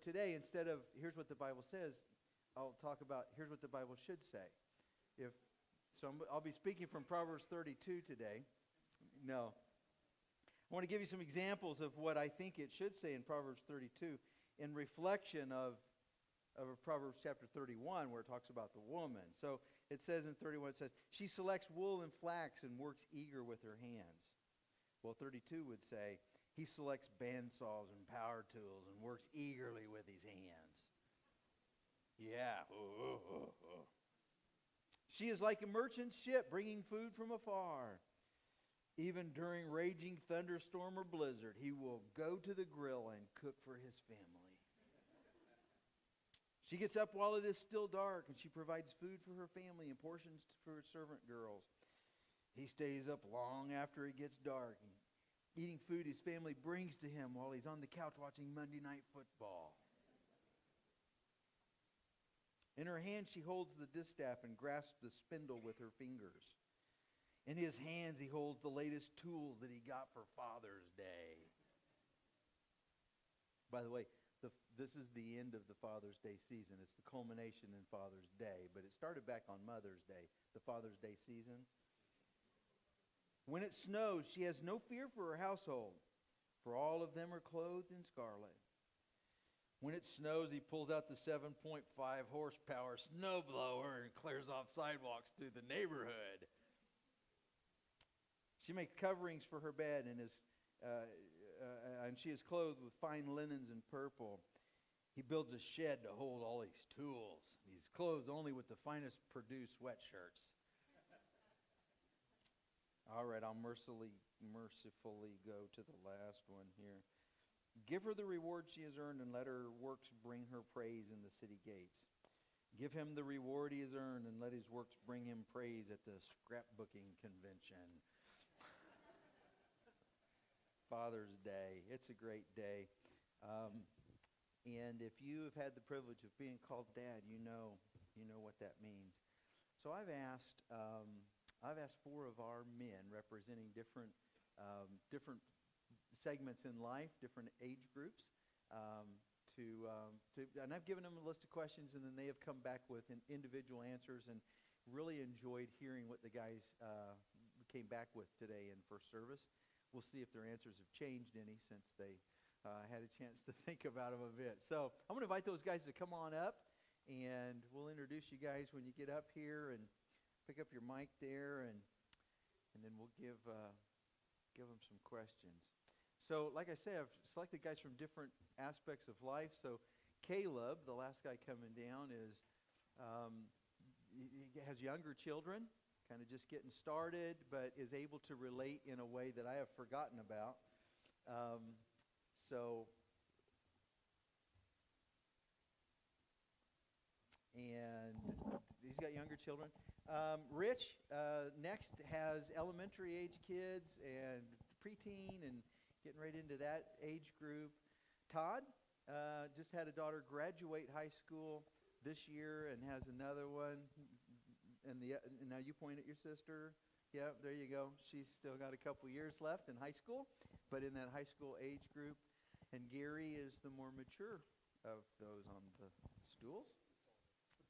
today, instead of here's what the Bible says, I'll talk about here's what the Bible should say. I'll be speaking from Proverbs 32 today. No. I want to give you some examples of what I think it should say in Proverbs 32 in reflection of Proverbs chapter 31 where it talks about the woman. So it says in 31, it says, she selects wool and flax and works eager with her hands. Well, 32 would say, he selects bandsaws and power tools and works eagerly with his hands. Yeah. She is like a merchant ship bringing food from afar. Even during raging thunderstorm or blizzard, he will go to the grill and cook for his family. She gets up while it is still dark, and she provides food for her family and portions for her servant girls. He stays up long after it gets dark, and eating food his family brings to him while he's on the couch watching Monday Night Football. In her hand she holds the distaff and grasps the spindle with her fingers. In his hands he holds the latest tools that he got for Father's Day. By the way, this is the end of the Father's Day season. It's the culmination in Father's Day, but it started back on Mother's Day, the Father's Day season. When it snows, she has no fear for her household, for all of them are clothed in scarlet. When it snows, he pulls out the 7.5 horsepower snowblower and clears off sidewalks through the neighborhood. She makes coverings for her bed and she is clothed with fine linens and purple. He builds a shed to hold all his tools. He's clothed only with the finest Purdue sweatshirts. All right, I'll mercifully go to the last one here. Give her the reward she has earned, and let her works bring her praise in the city gates. Give him the reward he has earned, and let his works bring him praise at the scrapbooking convention. Father's Day. It's a great day. And if you have had the privilege of being called Dad, you know what that means. So I've asked 4 of our men representing different segments in life, different age groups, and I've given them a list of questions, and then they have come back with individual answers, and really enjoyed hearing what the guys came back with today in first service. We'll see if their answers have changed any since they had a chance to think about them a bit. So I'm going to invite those guys to come on up, and we'll introduce you guys when you get up here, and pick up your mic there, and then we'll give them some questions. So, like I say, I've selected guys from different aspects of life. So, Caleb, the last guy coming down, he has younger children, kind of just getting started, but is able to relate in a way that I have forgotten about. And he's got younger children. Rich, next, has elementary age kids and preteen and getting right into that age group. Todd just had a daughter graduate high school this year and has another one. And now you point at your sister. Yeah, there you go. She's still got a couple years left in high school, but in that high school age group. And Gary is the more mature of those on the stools.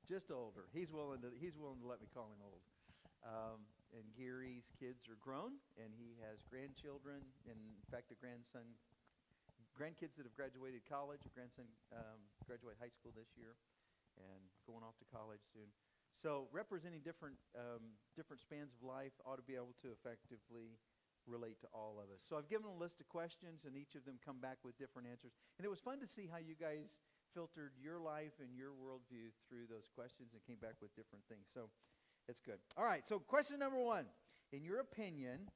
Just older. He's willing to let me call him old. And Gary's kids are grown, and he has grandchildren. And in fact, grandkids that have graduated college. A grandson graduate high school this year, and going off to college soon. So representing different spans of life ought to be able to effectively relate to all of us. So I've given a list of questions, and each of them come back with different answers. And it was fun to see how you guys filtered your life and your worldview through those questions and came back with different things. So it's good. All right, so question number 1. In your opinion,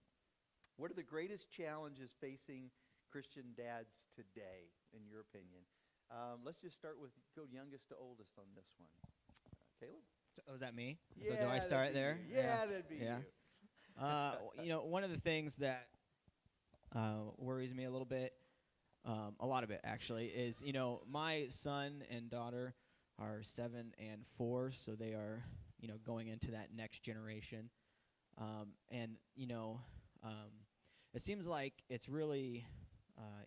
what are the greatest challenges facing Christian dads today, in your opinion? Let's just start with go youngest to oldest on this one. Caleb? So, is that me? Yeah, so do I start there? Yeah, that'd be you. One of the things that worries me a little bit, a lot of it actually, is, my son and daughter are 7 and 4, so they are, going into that next generation. It seems like it's really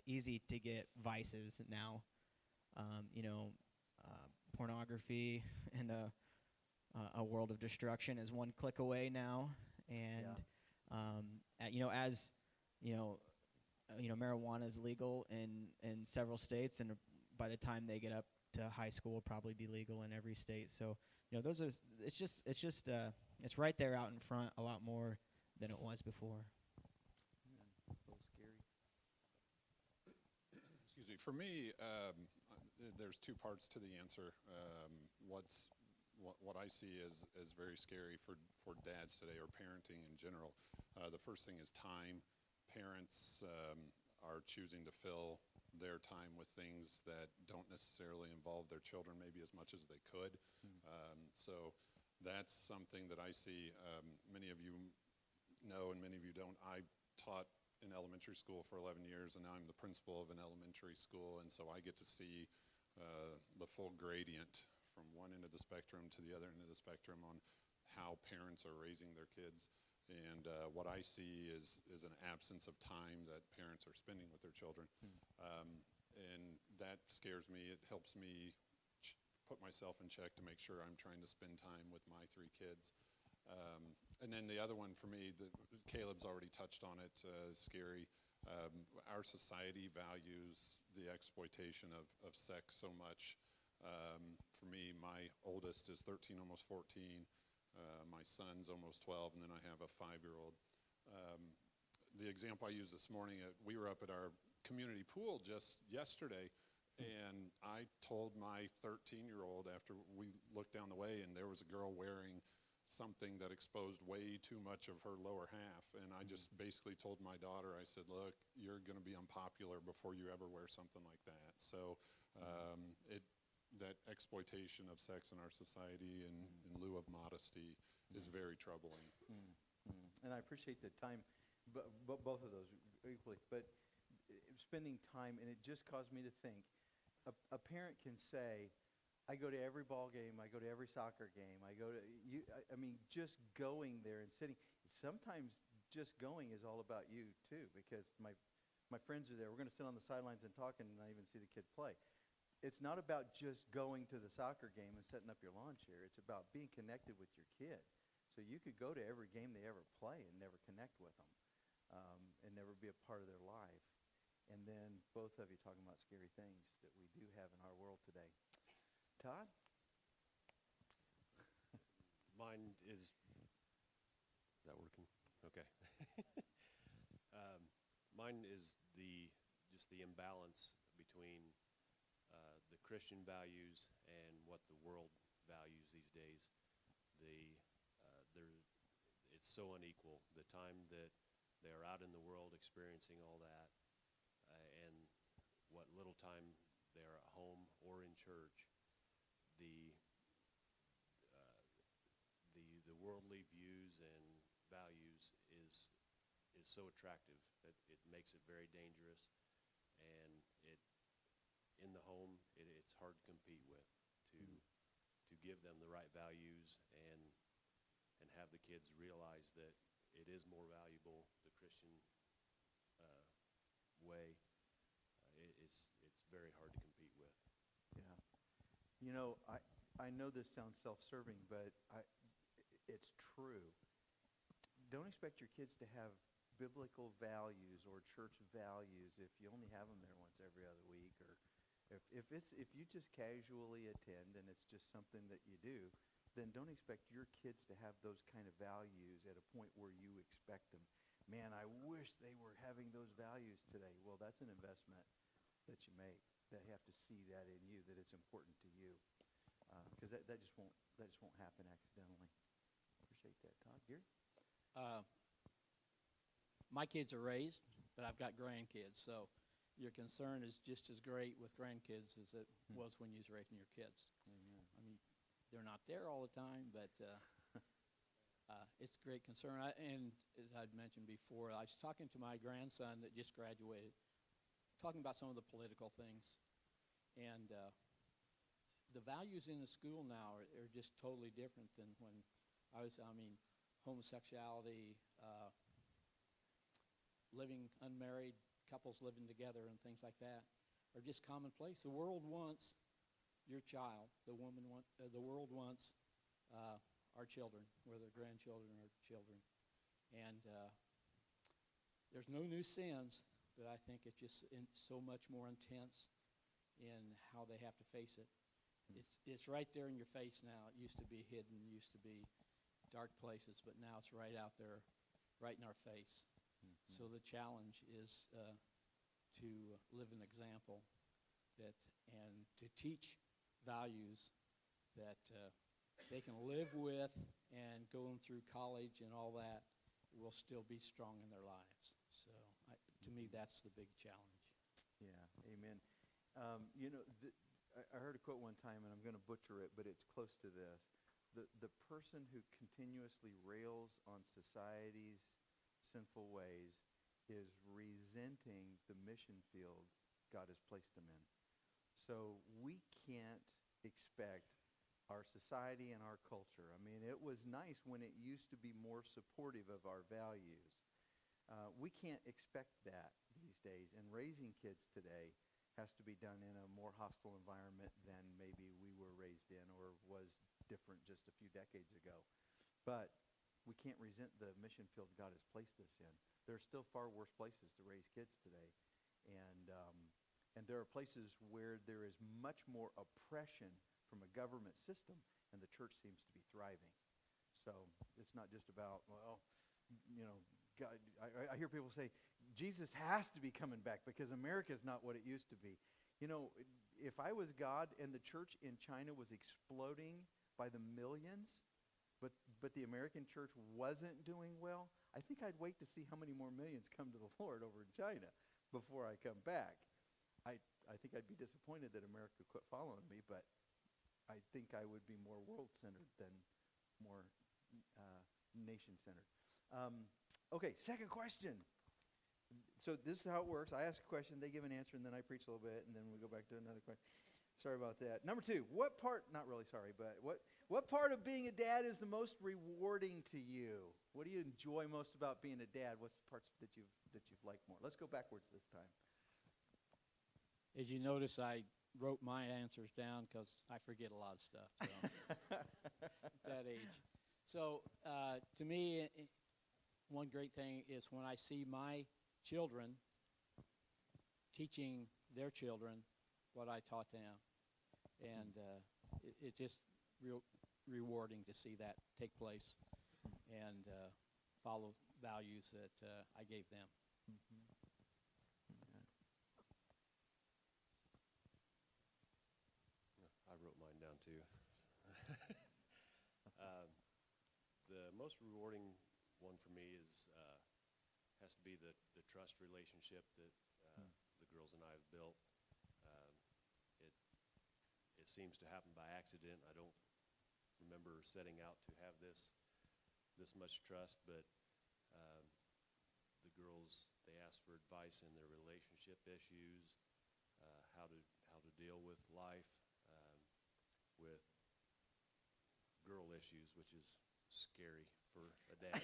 easy to get vices now. you know, pornography and a world of destruction is one click away now. And you know, as you know, marijuana is legal in several states, and by the time they get up to high school, will probably be legal in every state. So, you know, those are it's right there out in front, a lot more than it was before. A little scary. Excuse me. For me, there's two parts to the answer. What I see as very scary for dads today, or parenting in general. The first thing is time. Parents are choosing to fill their time with things that don't necessarily involve their children maybe as much as they could. So that's something that I see. Many of you know and many of you don't. I taught in elementary school for 11 years, and now I'm the principal of an elementary school, and so I get to see the full gradient from one end of the spectrum to the other end of the spectrum on how parents are raising their kids. And what I see is an absence of time that parents are spending with their children. And that scares me. It helps me put myself in check to make sure I'm trying to spend time with my 3 kids. And then the other one for me, Caleb's already touched on it, scary. Our society values the exploitation of sex so much. For me, my oldest is 13, almost 14. My son's almost 12, and then I have a 5-year-old. The example I used this morning, we were up at our community pool just yesterday, and I told my 13-year-old after we looked down the way, and there was a girl wearing something that exposed way too much of her lower half, and I just basically told my daughter, I said, look, you're going to be unpopular before you ever wear something like that. So that exploitation of sex in our society in lieu of modesty is very troubling. And I appreciate the time, both of those equally. But spending time, and it just caused me to think, a parent can say, I go to every ball game, I go to every soccer game, I go to, I mean, just going there and sitting. Sometimes just going is all about you, too, because my friends are there. We're going to sit on the sidelines and talk and not even see the kid play. It's not about just going to the soccer game and setting up your lawn chair. It's about being connected with your kid. So you could go to every game they ever play and never connect with them, and never be a part of their life. And then both of you talking about scary things that we do have in our world today. Todd? Mine is that working? Okay. Mine is just the imbalance between the Christian values and what the world values these days. It's so unequal. The time that they are out in the world experiencing all that, and what little time they are at home or in church, the worldly views and values is so attractive that it makes it very dangerous, and in the home it's hard to compete with, to give them the right values and have the kids realize that it is more valuable, the Christian way. It's very hard to compete with. Yeah. You know, I know this sounds self-serving, but it's true. Don't expect your kids to have biblical values or church values if you only have them there once every other week, or if you just casually attend and it's just something that you do, then don't expect your kids to have those kind of values at a point where you expect them. Man, I wish they were having those values today. Well, that's an investment that you make. They have to see that in you, that it's important to you, because that just won't happen accidentally. Appreciate that, Todd. Gary? My kids are raised, but I've got grandkids, so your concern is just as great with grandkids as it was when you was raising your kids. Amen. I mean, they're not there all the time, but it's a great concern. And as I'd mentioned before, I was talking to my grandson that just graduated, talking about some of the political things. And the values in the school now are just totally different than when I was, homosexuality, living unmarried, couples living together and things like that. are just commonplace. The world wants your child. The world wants our children, whether grandchildren or children. And there's no new sins, but I think it's just so much more intense in how they have to face it. It's right there in your face now. It used to be hidden, used to be dark places, but now it's right out there, right in our face. So the challenge is to live an example and to teach values that they can live with, and going through college and all that will still be strong in their lives. So to me, that's the big challenge. Yeah, amen. I heard a quote one time, and I'm going to butcher it, but it's close to this. The person who continuously rails on society's sinful ways is resenting the mission field God has placed them in. So we can't expect our society and our culture. I mean, it was nice when it used to be more supportive of our values. We can't expect that these days, and raising kids today has to be done in a more hostile environment than maybe we were raised in or was different just a few decades ago. But we can't resent the mission field God has placed us in. There are still far worse places to raise kids today. And there are places where there is much more oppression from a government system, and the church seems to be thriving. So it's not just about, well, God, I hear people say, Jesus has to be coming back because America is not what it used to be. If I was God and the church in China was exploding by the millions, but the American church wasn't doing well, I think I'd wait to see how many more millions come to the Lord over in China before I come back. I think I'd be disappointed that America quit following me, but I think I would be more world-centered than more nation-centered. Okay, second question. So this is how it works. I ask a question, they give an answer, and then I preach a little bit, and then we go back to another question. Sorry about that. Number 2, what part of being a dad is the most rewarding to you? What do you enjoy most about being a dad? What's the parts that you've liked more? Let's go backwards this time. As you notice, I wrote my answers down because I forget a lot of stuff. So at that age. So to me, one great thing is when I see my children teaching their children what I taught them. And it's just real rewarding to see that take place and follow values that I gave them. Mm-hmm. I wrote mine down too. The most rewarding one for me has to be the trust relationship that the girls and I have built. It seems to happen by accident. I don't remember setting out to have this much trust, but the girls, they ask for advice in their relationship issues, how to deal with life, with girl issues, which is scary for a dad.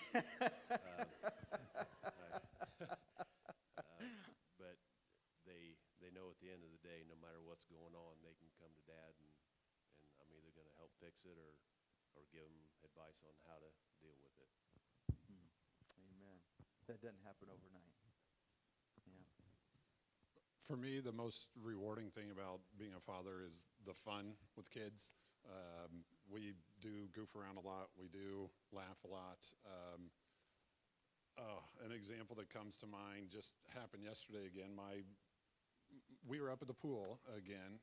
But they know at the end of the day, no matter what's going on, they can come to Dad, and I'm either going to help fix it or give them advice on how to deal with it. Amen. That doesn't happen overnight. Yeah. For me, the most rewarding thing about being a father is the fun with kids. We do goof around a lot. We do laugh a lot. An example that comes to mind just happened yesterday again. We were up at the pool again,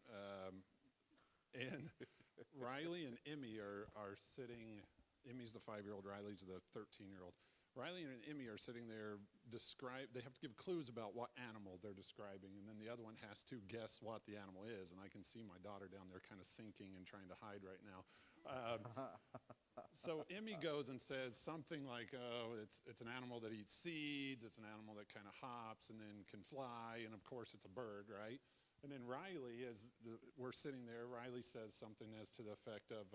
and Riley and Emmy are sitting. Emmy's the 5-year-old, Riley's the 13-year-old. Riley and Emmy are sitting there, they have to give clues about what animal they're describing, and then the other one has to guess what the animal is, and I can see my daughter down there kind of sinking and trying to hide right now. So Emmy goes and says something like, oh, it's an animal that eats seeds, it's an animal that kind of hops and then can fly, and of course it's a bird, right? And then Riley, we're sitting there, Riley says something as to the effect of,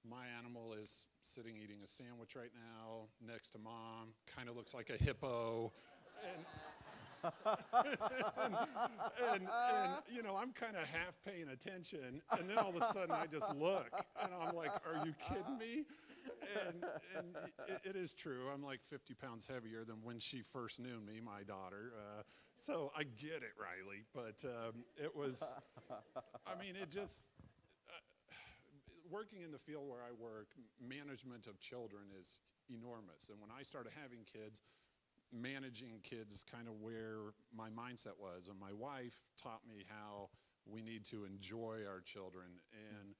my animal is sitting eating a sandwich right now next to Mom, kind of looks like a hippo. and I'm kind of half paying attention, and then all of a sudden I just look, and I'm like, "Are you kidding me?" And it is true. I'm like 50 pounds heavier than when she first knew me, my daughter. So I get it, Riley. But it was, I mean, it just, working in the field where I work, management of children is enormous. And when I started having kids, managing kids is kind of where my mindset was. And my wife taught me how we need to enjoy our children. And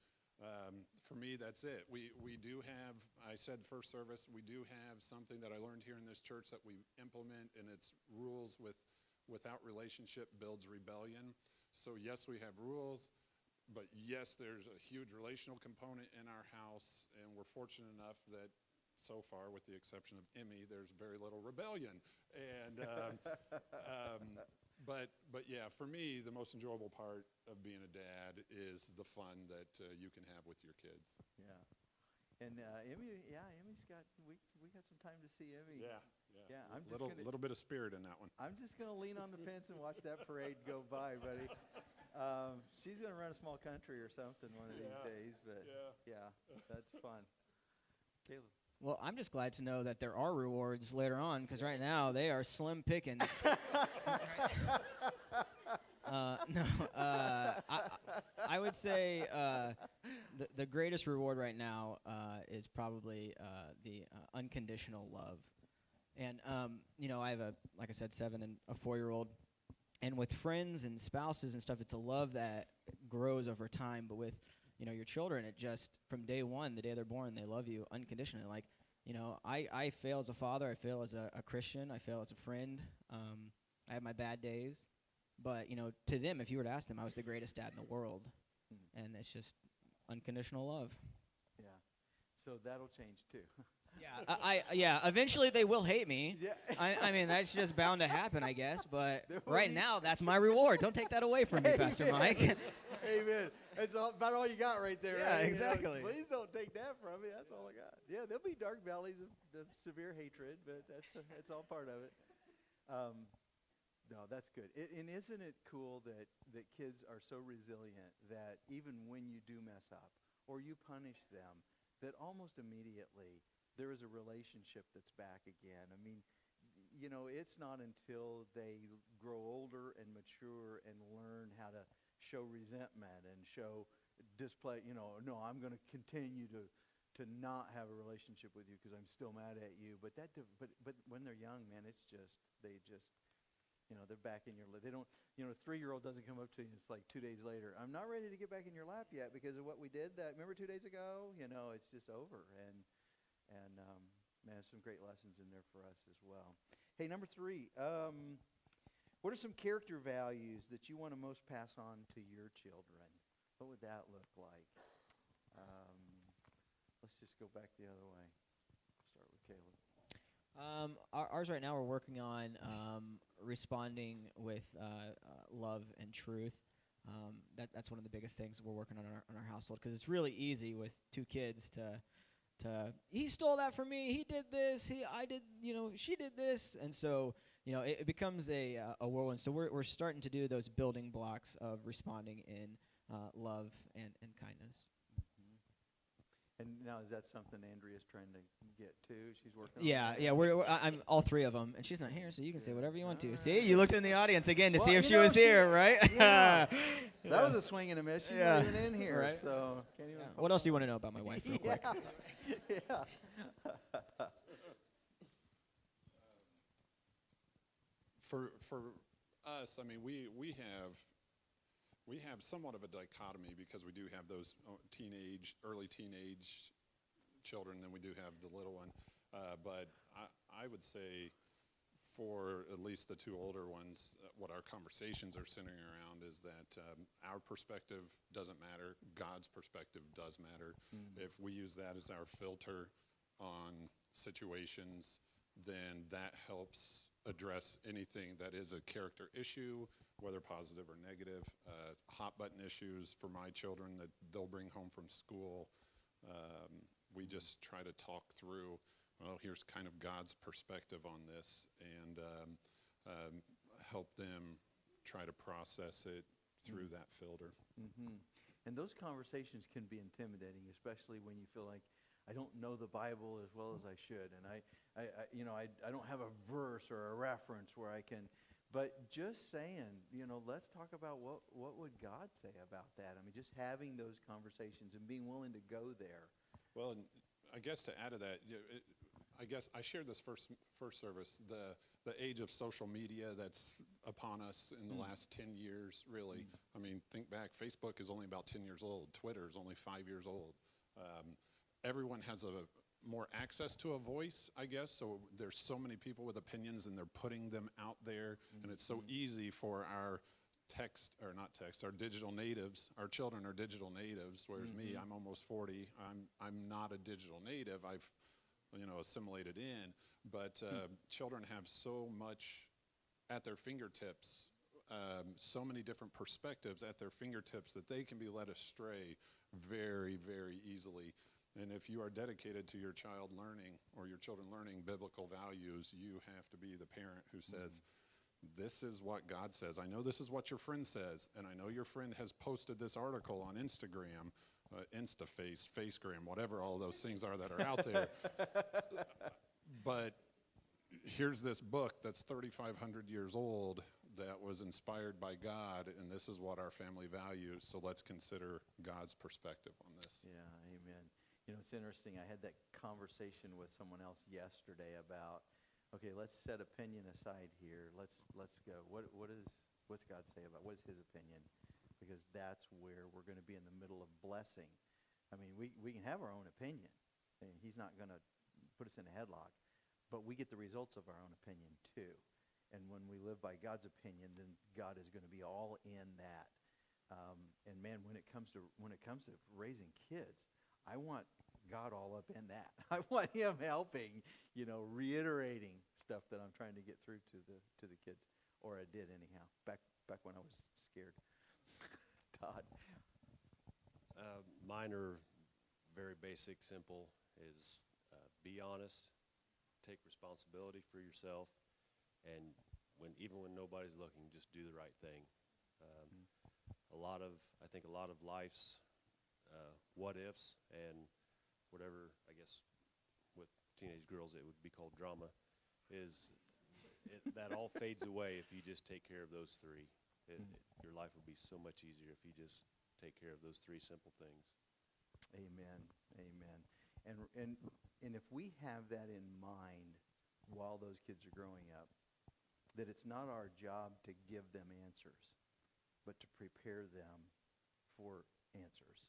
for me, that's it. We do have, I said first service, we do have something that I learned here in this church that we implement, and it's rules without relationship builds rebellion. So yes, we have rules, but yes, there's a huge relational component in our house, and we're fortunate enough that so far, with the exception of Emmy, there's very little rebellion. And but yeah, for me, the most enjoyable part of being a dad is the fun that you can have with your kids. Yeah. And Emmy's got, we got some time to see Emmy. Yeah. Yeah, I'm just little bit of spirit in that one. I'm just gonna lean on the fence and watch that parade go by, buddy. She's gonna run a small country or something one of these days, but yeah, that's fun. Caleb. Well, I'm just glad to know that there are rewards later on, because right now they are slim pickings. I would say the greatest reward right now is probably the unconditional love. And, I have like I said, 7 and a 4-year-old. And with friends and spouses and stuff, it's a love that grows over time. But with, your children, it just, from day one, the day they're born, they love you unconditionally. Like, I fail as a father. I fail as a Christian. I fail as a friend. I have my bad days. But, to them, if you were to ask them, I was the greatest dad in the world. And it's just unconditional love. Yeah. So that'll change, too. Yeah, eventually they will hate me. Yeah. I mean, that's just bound to happen, I guess. But right now, that's my reward. Don't take that away from me, Pastor Mike. Amen. That's about all you got right there. Yeah, right? exactly. Please don't take that from me. That's all I got. Yeah, there'll be dark valleys of severe hatred, but that's all part of it. No, that's good. And isn't it cool that kids are so resilient that even when you do mess up or you punish them, that almost immediately there is a relationship that's back again. I mean, it's not until they grow older and mature and learn how to show resentment and show display, no, I'm going to continue to not have a relationship with you because I'm still mad at you. But but when they're young, man, it's just, they're back in your lap. They don't, a 3-year-old doesn't come up to you and it's like 2 days later, I'm not ready to get back in your lap yet because of what we did remember 2 days ago? It's just over. And man, some great lessons in there for us as well. Hey, number 3, what are some character values that you want to most pass on to your children? What would that look like? Let's just go back the other way. Start with Caleb. Ours right now, we're working on responding with love and truth. That's one of the biggest things we're working on in our household, because it's really easy with 2 kids to he stole that from me, he did this, I did, she did this, and so it becomes a whirlwind. So we're starting to do those building blocks of responding in love and kindness. And now, is that something Andrea's trying to get to? She's working on Yeah. I'm all 3 of them, and she's not here, so you can say whatever you want to. All See, right. you looked in the audience again to see if she know, was here, right? Yeah. Yeah. That was a swing and a miss. She's not even in here, Right. so can't even. What else do you want to know about my wife, real quick? Yeah. For us, I mean, we have somewhat of a dichotomy because we do have those early teenage children, and then we do have the little one. But I would say, for at least the 2 older ones, what our conversations are centering around is that our perspective doesn't matter. God's perspective does matter. If we use that as our filter on situations, then that helps address anything that is a character issue, whether positive or negative. Hot button issues for my children that they'll bring home from school. We just try to talk through, well, here's kind of God's perspective on this, and help them try to process it through that filter. Mm-hmm. And those conversations can be intimidating, especially when you feel like I don't know the Bible as well as I should, and I don't have a verse or a reference where I can. But just saying, let's talk about what would God say about that. I mean, just having those conversations and being willing to go there. Well, and I guess to add to that, I guess I shared this first service, the age of social media that's upon us in the last 10 years, really. I mean, think back, Facebook is only about 10 years old. Twitter is only 5 years old. Everyone has more access to a voice, I guess, so there's so many people with opinions, and they're putting them out there, and it's so easy for our our digital natives. Our children are digital natives, whereas me, I'm almost 40. I'm not a digital native. I've assimilated in, but children have so much at their fingertips, so many different perspectives at their fingertips that they can be led astray very, very easily. And if you are dedicated to your child learning or your children learning biblical values, you have to be the parent who says, this is what God says. I know this is what your friend says, and I know your friend has posted this article on Instagram, Instaface, Facegram, whatever all those things are that are out there. But here's this book that's 3,500 years old that was inspired by God, and this is what our family values, so let's consider God's perspective on this. Yeah, amen. It's interesting. I had that conversation with someone else yesterday about, okay, let's set opinion aside here. Let's go. What's God say about, what is his opinion? Because that's where we're going to be in the middle of blessing. I mean, we can have our own opinion, and he's not going to put us in a headlock, but we get the results of our own opinion too. And when we live by God's opinion, then God is going to be all in that. And man, when it comes to raising kids, I want God all up in that. I want him helping, reiterating stuff that I'm trying to get through to the kids, or I did anyhow. Back when I was scared. Todd. Mine are very basic, simple. Is be honest, take responsibility for yourself, and even when nobody's looking, just do the right thing. I think a lot of life's what ifs and whatever, I guess with teenage girls it would be called drama, that all fades away if you just take care of those three. Your life will be so much easier if you just take care of those three simple things. Amen. And if we have that in mind while those kids are growing up, that it's not our job to give them answers, but to prepare them for answers,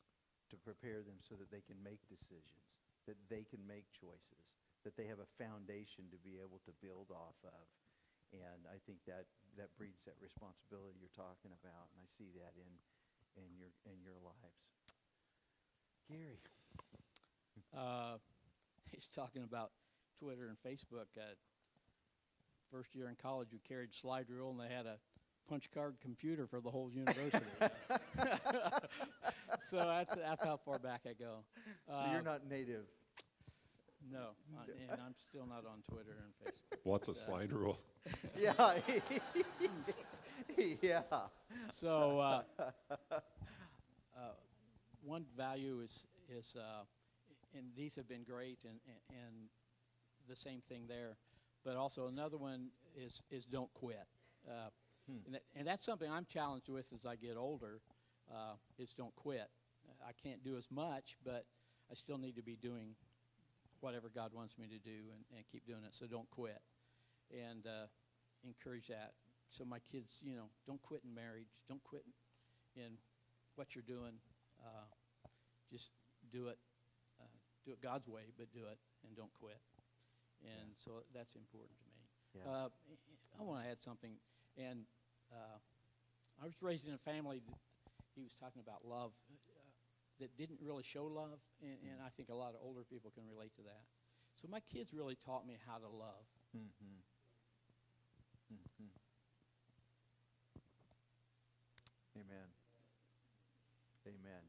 to prepare them so that they can make decisions, that they can make choices, that they have a foundation to be able to build off of. And I think that breeds that responsibility you're talking about, and I see that in your lives. Gary. He's talking about Twitter and Facebook. First year in college, we carried slide rule, and they had a punch card computer for the whole university. So that's how far back I go. So you're not native. No, and I'm still not on Twitter and Facebook. What's a slide rule? Yeah. Yeah. So one value is and these have been great, and the same thing there. But also another one is don't quit. And that's something I'm challenged with as I get older, is don't quit. I can't do as much, but I still need to be doing whatever God wants me to do and keep doing it. So don't quit. And encourage that. So my kids, don't quit in marriage. Don't quit in what you're doing. Just do it. Do it God's way, but do it and don't quit. And so that's important to me. Yeah. I want to add something. And I was raised in a family, he was talking about love, that didn't really show love. And I think a lot of older people can relate to that. So my kids really taught me how to love. Mm-hmm. Mm-hmm. Amen. Amen.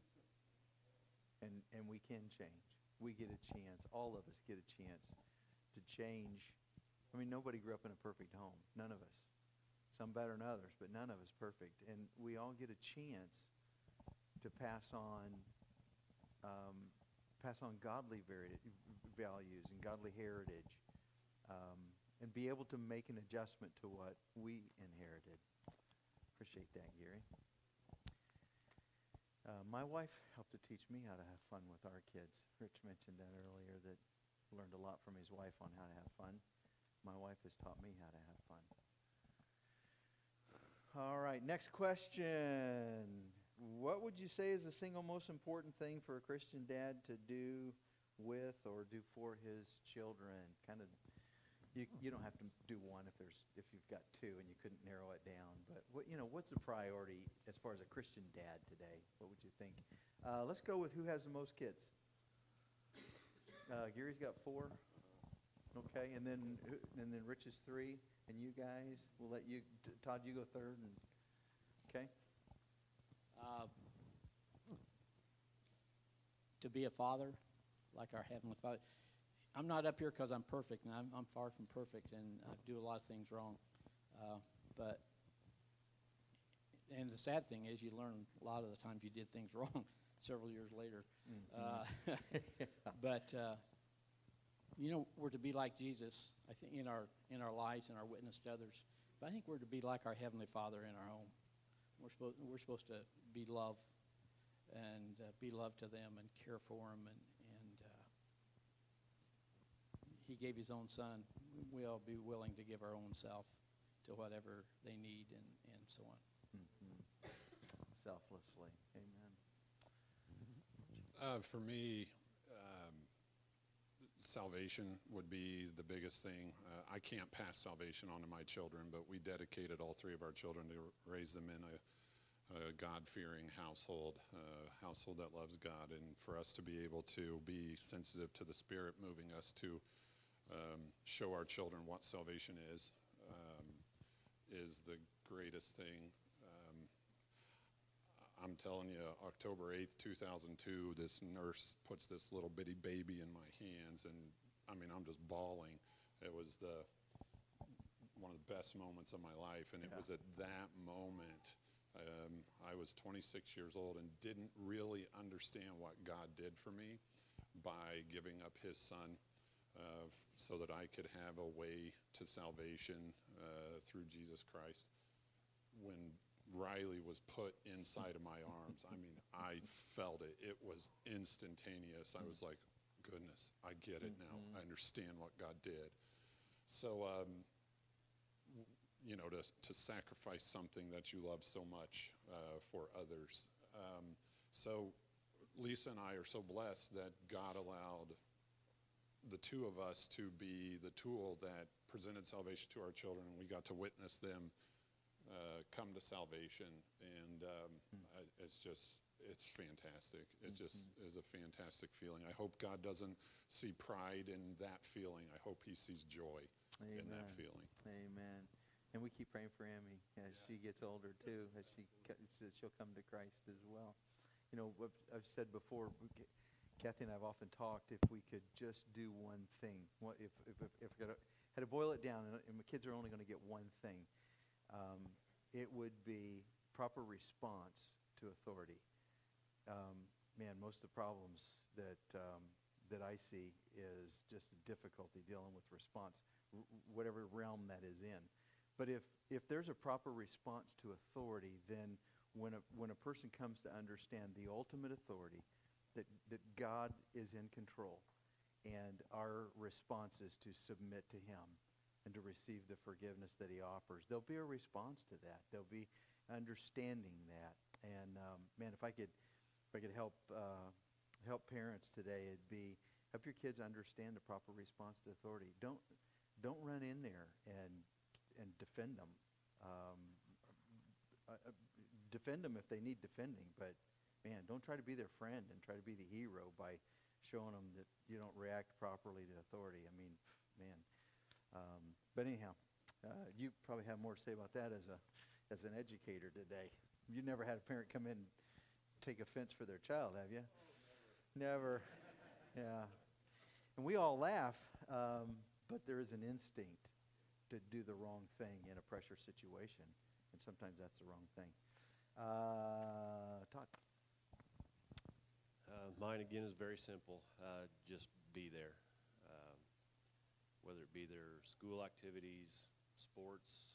And we can change. We get a chance. All of us get a chance to change. I mean, nobody grew up in a perfect home. None of us. some better than others, but none of us perfect. And we all get a chance to pass on godly values and godly heritage, and be able to make an adjustment to what we inherited. Appreciate that, Gary. My wife helped to teach me how to have fun with our kids. Rich mentioned that earlier, that learned a lot from his wife on how to have fun. My wife has taught me how to have fun. All right, next question. What would you say is the single most important thing for a Christian dad to do with or do for his children? Kind of, you don't have to do one if you've got two and you couldn't narrow it down. But what's the priority as far as a Christian dad today? What would you think? Let's go with who has the most kids. Gary's got 4. Okay, and then Rich is 3, and you guys, we'll let you, Todd, you go third. Okay. To be a father, like our Heavenly Father. I'm not up here because I'm perfect, and I'm far from perfect, and I do a lot of things wrong. And the sad thing is, you learn a lot of the times you did things wrong several years later. We're to be like Jesus, I think, in our lives and our witness to others. But I think we're to be like our Heavenly Father in our home. We're supposed to be love and be love to them and care for them. And He gave His own Son. We'll be willing to give our own self to whatever they need and so on. Mm-hmm. Selflessly. Amen. For me, salvation would be the biggest thing. I can't pass salvation on to my children, but we dedicated all 3 of our children to raise them in a God-fearing household, a household that loves God, and for us to be able to be sensitive to the Spirit moving us to show our children what salvation is the greatest thing. I'm telling you, October 8th, 2002, this nurse puts this little bitty baby in my hands, and I'm just bawling. It was one of the best moments of my life, and it was at that moment I was 26 years old and didn't really understand what God did for me by giving up His Son so that I could have a way to salvation through Jesus Christ. When Riley was put inside of my arms, I felt it. It was instantaneous. I was like, goodness, I get it now. I understand what God did. So, to sacrifice something that you love so much for others. So Lisa and I are so blessed that God allowed the 2 of us to be the tool that presented salvation to our children, and we got to witness them come to salvation, and it's fantastic. It just is a fantastic feeling. I hope God doesn't see pride in that feeling. I hope He sees joy in that feeling. Amen. And we keep praying for Emmy as she gets older too, as she'll come to Christ as well. What I've said before, Kathy and I have often talked, if we could just do one thing, if I had to boil it down, and my kids are only going to get one thing, it would be proper response to authority. Most of the problems that I see is just a difficulty dealing with response, whatever realm that is in. But if there's a proper response to authority, then when a person comes to understand the ultimate authority, that God is in control, and our response is to submit to Him and to receive the forgiveness that He offers, there'll be a response to that. There'll be understanding that. And if I could help parents today, it'd be help your kids understand the proper response to authority. Don't run in there and defend them. Defend them if they need defending, but don't try to be their friend and try to be the hero by showing them that you don't react properly to authority. But anyhow, you probably have more to say about that as an educator today. You never had a parent come in and take offense for their child, have you? Never. Yeah. And we all laugh, but there is an instinct to do the wrong thing in a pressure situation, and sometimes that's the wrong thing. Todd. Mine again is very simple. Just be there. Um, whether it be their school activities, sports,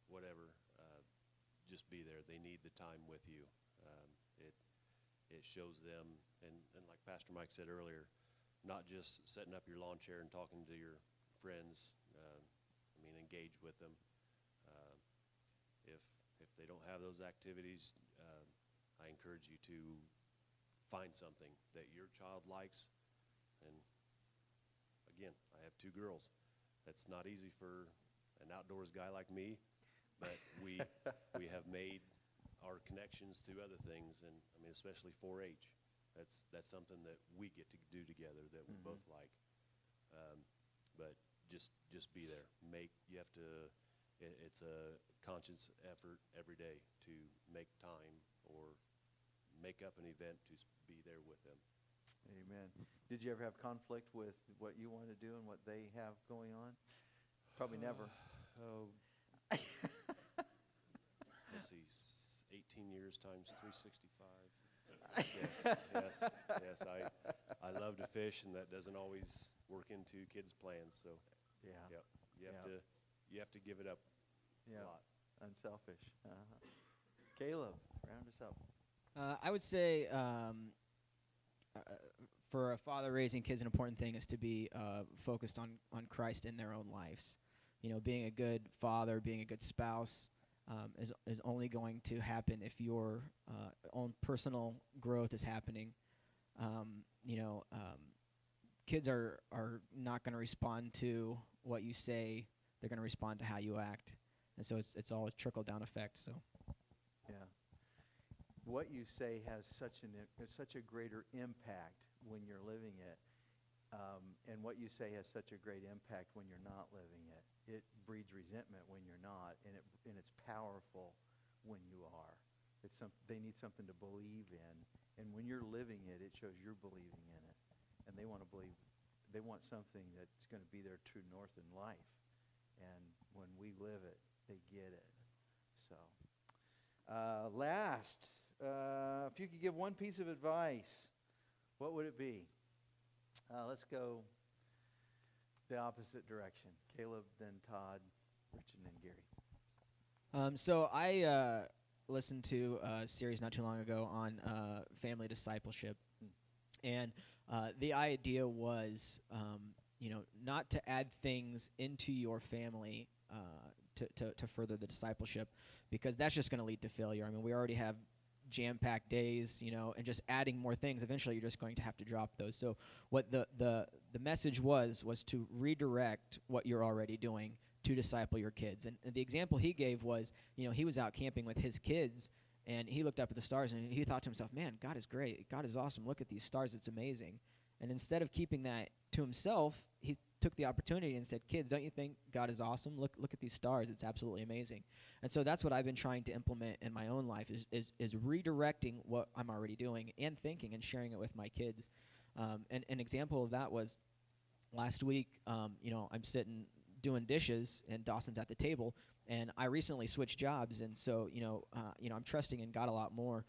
whatever, just be there. They need the time with you. It shows them, and like Pastor Mike said earlier, not just setting up your lawn chair and talking to your friends. Engage with them. If they don't have those activities, I encourage you to find something that your child likes. And again, I have 2 girls. That's not easy for an outdoors guy like me, but we have made our connections through other things, and especially 4-H. That's something that we get to do together that we both like. But just be there. It's a conscious effort every day to make time or make up an event to be there with them. Amen. Did you ever have conflict with what you want to do and what they have going on? Probably never. Let's see, 18 years times 365. Yes. I love to fish, and that doesn't always work into kids' plans. So, Yeah. yep, you have to give it up Yeah. a lot. Unselfish. Caleb, round us up. I would say for a father raising kids, an important thing is to be focused on Christ in their own lives. Being a good father, being a good spouse is only going to happen if your own personal growth is happening. Kids are not going to respond to what you say. They're going to respond to how you act. And so it's all a trickle-down effect. So, Yeah. What you say has such a greater impact when you're living it, and what you say has such a great impact when you're not living it. It breeds resentment when you're not, and it's powerful when you are. They need something to believe in, and when you're living it, it shows you're believing in it, and they want to believe. They want something that's going to be their true north in life, and when we live it, they get it. So, last, if you could give one piece of advice, what would it be? Let's go the opposite direction. Caleb, then Todd, Rich, and then Gary. So I listened to a series not too long ago on family discipleship, and the idea was, not to add things into your family to further the discipleship, because that's just going to lead to failure. We already have jam-packed days, and just adding more things, eventually you're just going to have to drop those. So what the message was to redirect what you're already doing to disciple your kids. And the example he gave was, he was out camping with his kids, and he looked up at the stars, and he thought to himself, man, God is great. God is awesome. Look at these stars. It's amazing. And instead of keeping that to himself, he took the opportunity and said, kids, don't you think God is awesome? Look at these stars. It's absolutely amazing. And so that's what I've been trying to implement in my own life is redirecting what I'm already doing and thinking and sharing it with my kids. And an example of that was last week, I'm sitting doing dishes, and Dawson's at the table, and I recently switched jobs, and so, I'm trusting in God a lot more,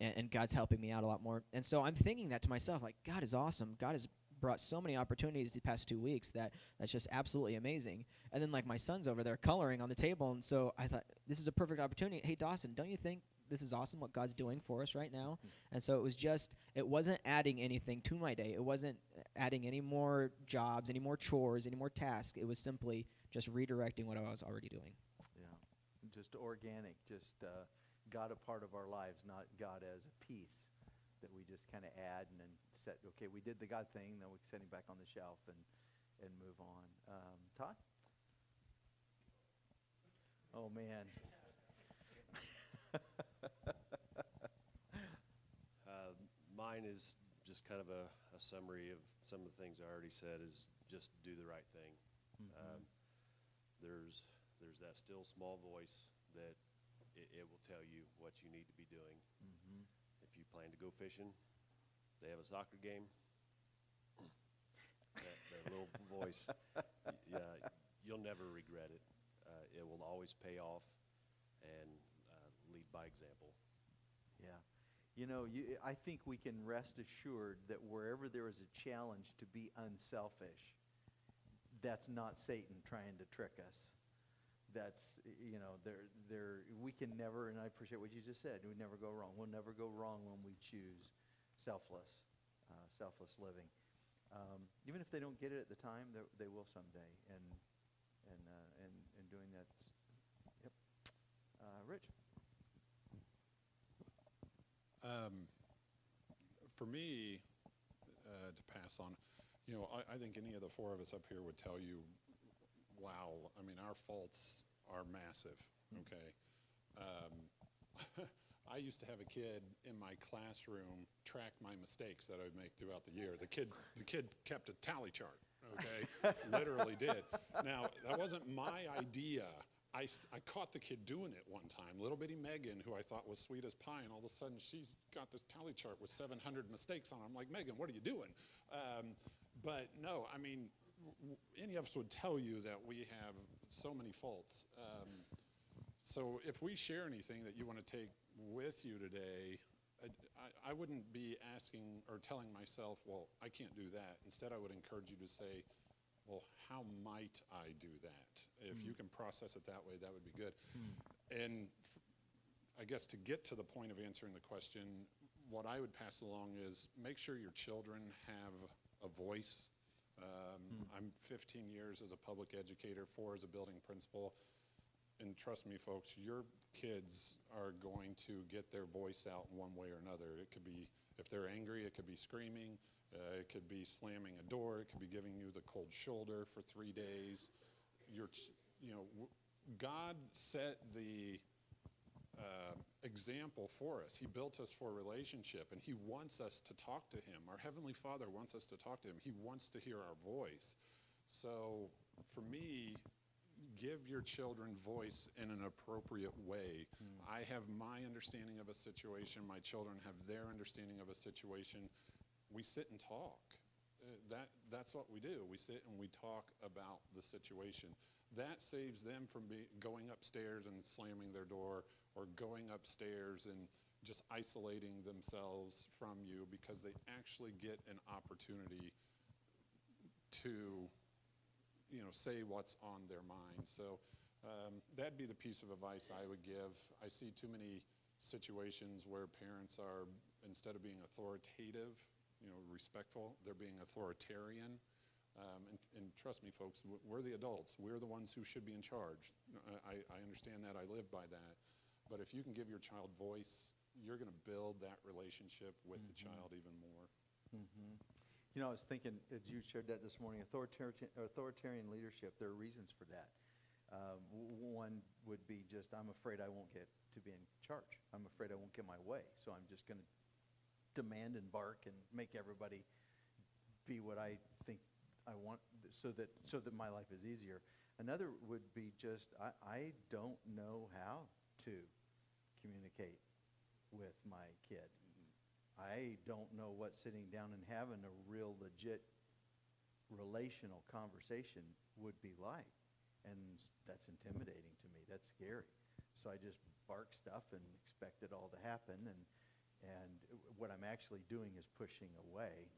and God's helping me out a lot more. And so I'm thinking that to myself, like, God is awesome. God has brought so many opportunities the past 2 weeks that's just absolutely amazing. And then, like, my son's over there coloring on the table, and so I thought, this is a perfect opportunity. Hey, Dawson, don't you think this is awesome what God's doing for us right now? And so it wasn't adding anything to my day. It wasn't adding any more jobs, any more chores, any more tasks. It was simply just redirecting what I was already doing. Yeah, just organic, just God a part of our lives, not God as a piece that we just kind of add and then set. Okay, we did the God thing, then we set him back on the shelf and move on. Todd? Oh, man. Mine is just kind of a summary of some of the things I already said, is just do the right thing. There's that still small voice that it will tell you what you need to be doing. If you plan to go fishing, they have a soccer game, the little voice. Yeah, you'll never regret it. It will always pay off, and lead by example. Yeah. You know, I think we can rest assured that wherever there is a challenge to be unselfish, that's not Satan trying to trick us. That's, you know, we can never, and I appreciate what you just said, we never go wrong. We'll never go wrong when we choose selfless living. Even if they don't get it at the time, they will someday. And doing that, yep. Rich? For me, to pass on, you know, I think any of the four of us up here would tell you, wow, I mean, our faults are massive, okay? I used to have a kid in my classroom track my mistakes that I would make throughout the year. The kid kept a tally chart, okay? Literally did. Now, that wasn't my idea. I caught the kid doing it one time. Little bitty Megan, who I thought was sweet as pie, and all of a sudden she's got this tally chart with 700 mistakes on it. I'm like, Megan, what are you doing? But no, I mean, any of us would tell you that we have so many faults. So if we share anything that you want to take with you today, I wouldn't be asking or telling myself, well, I can't do that. Instead, I would encourage you to say, well, how might I do that? If you can process it that way, that would be good. And I guess to get to the point of answering the question, what I would pass along is make sure your children have a voice. I'm 15 years as a public educator, 4 as a building principal. And trust me, folks, your kids are going to get their voice out in one way or another. It could be, if they're angry, it could be screaming. It could be slamming a door. It could be giving you the cold shoulder for 3 days. God set the example for us. He built us for a relationship, and he wants us to talk to him. Our Heavenly Father wants us to talk to him. He wants to hear our voice. So for me, give your children voice in an appropriate way. I have my understanding of a situation. My children have their understanding of a situation. We sit and talk. That's what we do. We sit and we talk about the situation. That saves them from going upstairs and slamming their door, or going upstairs and just isolating themselves from you, because they actually get an opportunity to, say what's on their mind. So that'd be the piece of advice I would give. I see too many situations where parents are, instead of being authoritative, respectful, they're being authoritarian. And trust me, folks, we're the adults. We're the ones who should be in charge. I understand that. I live by that. But if you can give your child voice, you're going to build that relationship with the child even more. I was thinking, as you shared that this morning, authoritarian leadership, there are reasons for that. One would be just, I'm afraid I won't get to be in charge. I'm afraid I won't get my way. So I'm just going to demand and bark and make everybody be what I think I want, so that my life is easier. Another would be just, I don't know how to communicate with my kid. I don't know what sitting down and having a real legit relational conversation would be like. And that's intimidating to me. That's scary. So I just bark stuff and expect it all to happen. And what I'm actually doing is pushing away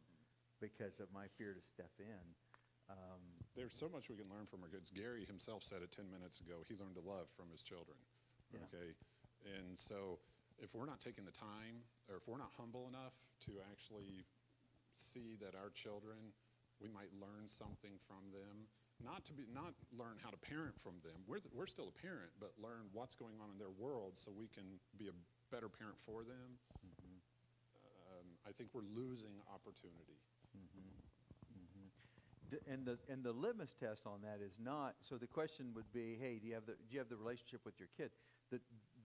because of my fear to step in. There's so much we can learn from our kids. Gary himself said it 10 minutes ago. He learned to love from his children. Yeah. Okay? And so if we're not taking the time, or if we're not humble enough to actually see that our children, we might learn something from them, not learn how to parent from them. We're still a parent, but learn what's going on in their world so we can be a better parent for them. I think we're losing opportunity. And the litmus test on that is not, so the question would be, hey, do you have the relationship with your kid?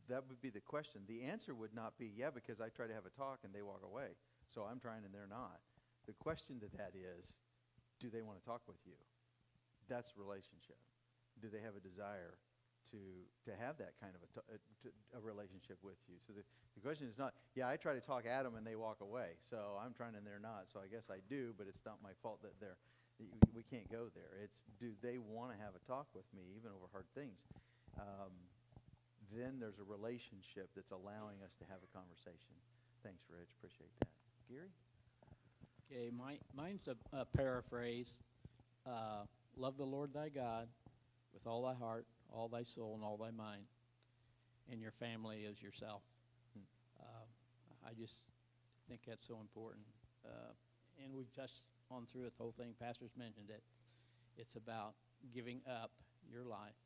That would be the question. The answer would not be, yeah, because I try to have a talk and they walk away. So I'm trying and they're not. The question to that is, do they want to talk with you? That's relationship. Do they have a desire to have that kind of a relationship with you? So the question is not, yeah, I try to talk at them and they walk away. So I'm trying and they're not. So I guess I do, but it's not my fault that they're. We can't go there. It's, do they want to have a talk with me, even over hard things? Then there's a relationship that's allowing us to have a conversation. Thanks, Rich. Appreciate that. Gary? Okay, mine's a paraphrase. Love the Lord thy God with all thy heart, all thy soul, and all thy mind, and your family as yourself. I just think that's so important. And we've just gone through it, the whole thing. Pastor's mentioned it. It's about giving up your life.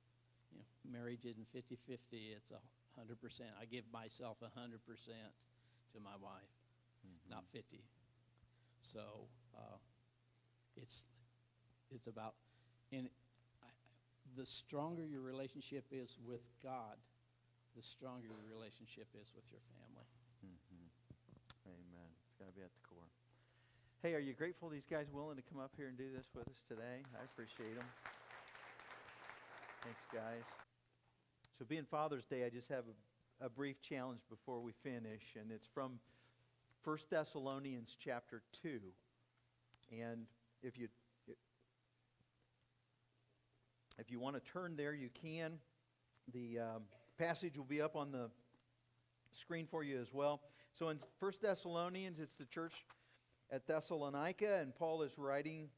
You know, marriage isn't 50-50. It's 100%. I give myself 100% to my wife, not 50. So it's about, the stronger your relationship is with God, the stronger your relationship is with your family. Amen. It's got to be at the core. Hey, are you grateful these guys willing to come up here and do this with us today? I appreciate them. Thanks, guys. So being Father's Day, I just have a brief challenge before we finish, and it's from 1 Thessalonians chapter 2. And if you want to turn there, you can. The passage will be up on the screen for you as well. So in 1 Thessalonians, it's the church at Thessalonica, and Paul is writing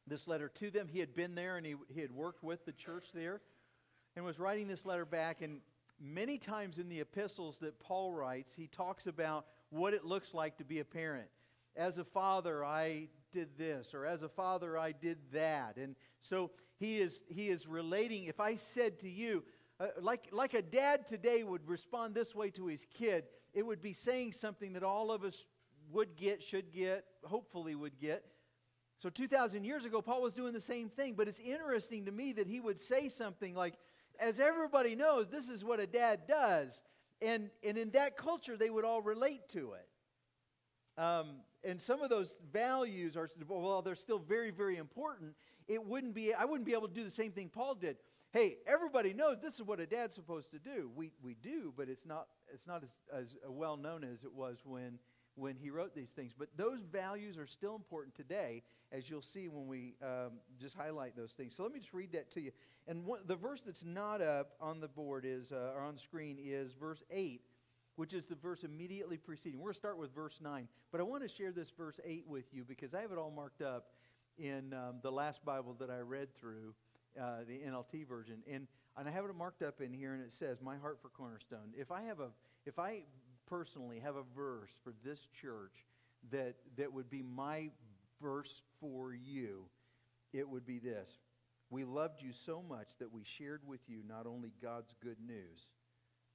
this letter to them. He had been there, and he had worked with the church there, and was writing this letter back. And many times in the epistles that Paul writes, he talks about what it looks like to be a parent. As a father, I did this, or as a father, I did that. And so he is relating. If I said to you, like a dad today would respond this way to his kid, it would be saying something that all of us would get, should get, hopefully would get. So 2,000 years ago, Paul was doing the same thing. But it's interesting to me that he would say something like, as everybody knows, this is what a dad does. And in that culture, they would all relate to it. And some of those values are, well, they're still very, very important. I wouldn't be able to do the same thing Paul did. Hey, everybody knows this is what a dad's supposed to do. We do, but it's not as well known as it was when he wrote these things. But those values are still important today, as you'll see when we just highlight those things. So let me just read that to you. And the verse that's not up on the board or on the screen is verse 8, which is the verse immediately preceding. We're going to start with verse 9. But I want to share this verse 8 with you because I have it all marked up in the last Bible that I read through, the NLT version. And I have it marked up in here, and it says, "My heart for Cornerstone." If I personally have a verse for this church that would be my verse for you, it would be this: "We loved you so much that we shared with you not only God's good news,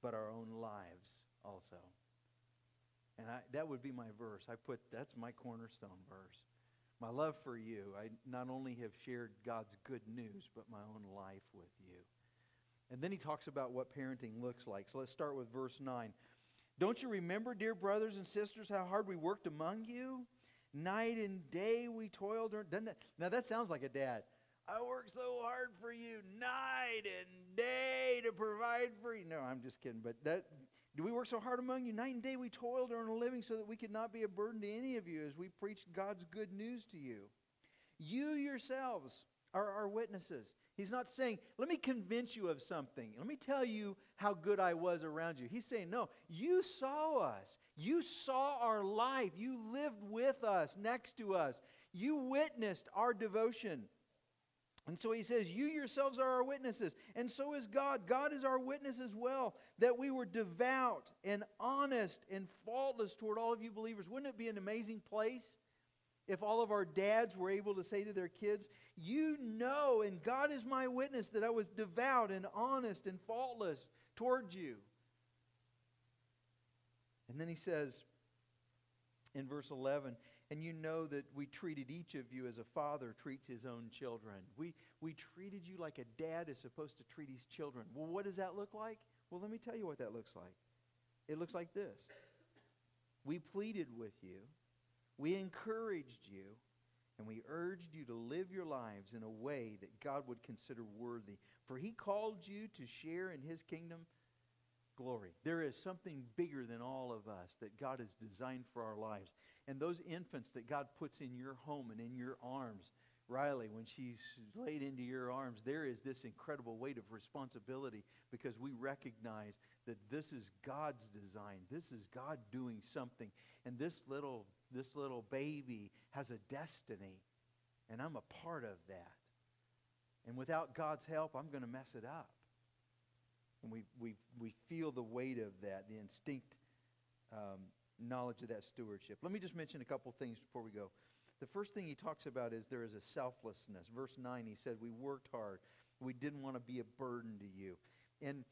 but our own lives also." And that would be my verse. That's my cornerstone verse. My love for you, I not only have shared God's good news, but my own life with you. And then he talks about what parenting looks like. So let's start with verse 9. "Don't you remember, dear brothers and sisters, how hard we worked among you? Night and day we toiled." Now that sounds like a dad. "I worked so hard for you night and day to provide for you." No, I'm just kidding. But do we work so hard among you? "Night and day we toiled to earn a living so that we could not be a burden to any of you as we preached God's good news to you. You yourselves are our witnesses." He's not saying, let me convince you of something. Let me tell you how good I was around you. He's saying, no, you saw us. You saw our life. You lived with us, next to us. You witnessed our devotion. And so he says, you yourselves are our witnesses. And so is God. God is our witness as well, that we were devout and honest and faultless toward all of you believers. Wouldn't it be an amazing place if all of our dads were able to say to their kids, you know, and God is my witness, that I was devout and honest and faultless toward you. And then he says in verse 11, and you know that we treated each of you as a father treats his own children. We treated you like a dad is supposed to treat his children. Well, what does that look like? Well, let me tell you what that looks like. It looks like this. We pleaded with you. We encouraged you, and we urged you to live your lives in a way that God would consider worthy. For he called you to share in his kingdom glory. There is something bigger than all of us that God has designed for our lives. And those infants that God puts in your home and in your arms Riley, when she's laid into your arms, there is this incredible weight of responsibility because we recognize that this is God's design. This is God doing something. And this little baby has a destiny, and I'm a part of that. And without God's help, I'm going to mess it up. And we feel the weight of that, the instinct knowledge of that stewardship. Let me just mention a couple things before we go. The first thing he talks about is there is a selflessness. Verse 9, he said, we worked hard. We didn't want to be a burden to you. And